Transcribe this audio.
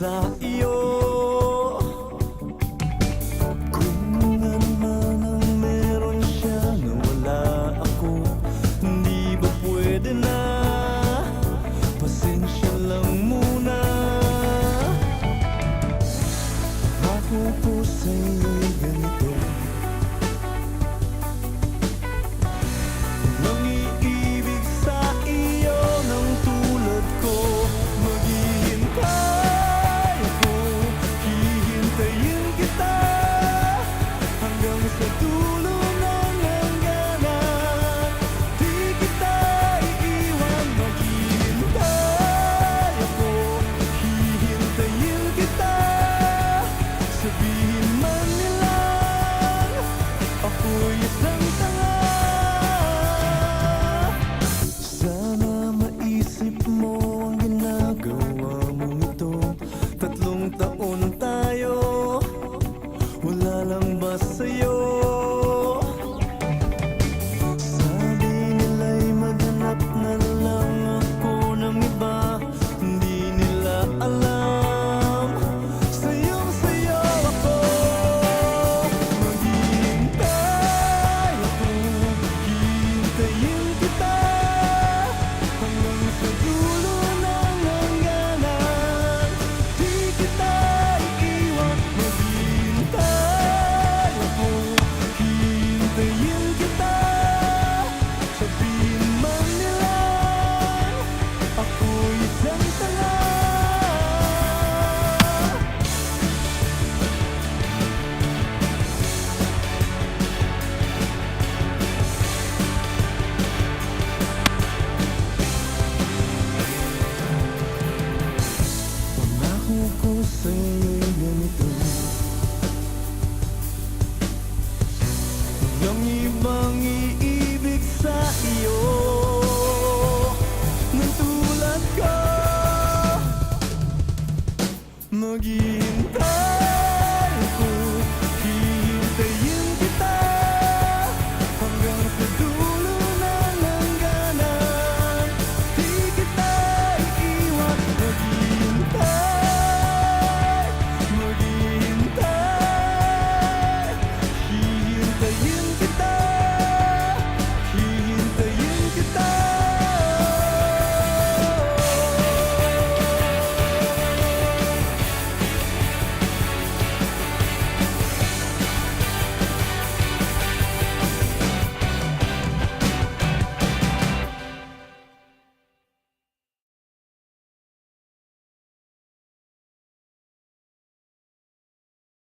sa iyo. Kung ano man ang meron siya na wala ako, hindi ba pwede na? Pasensya lang muna. Ako po sa'yo'y ganito, nangiibig sa iyo ng tulad ko. Maghihintay ako, hihintayin kita hanggang sa dulo ng hangganan. Di kita iiwan. Maghihintay ako, hihintayin kita. Sabihin man nilang ako'y isang tanga. Sana maisip mo ang ginagawa mong ito. 3 taon tayo, wala lang ba sa'yo? Sabi nila'y maghanap na lang ako ng iba. Hindi nila alam, sayong-sayo ako. Maghihintay ako, hihintayin kita hanggang sa dulo ng hangganan. Di kita iiwan. Maghihintay ako, hihintayin kita. Sabihin man nilang ako'y isang tanga. Pangako ko sa'yo'y ganito, walang ibang iibig sa iyo ng tulad ko. Maghihintay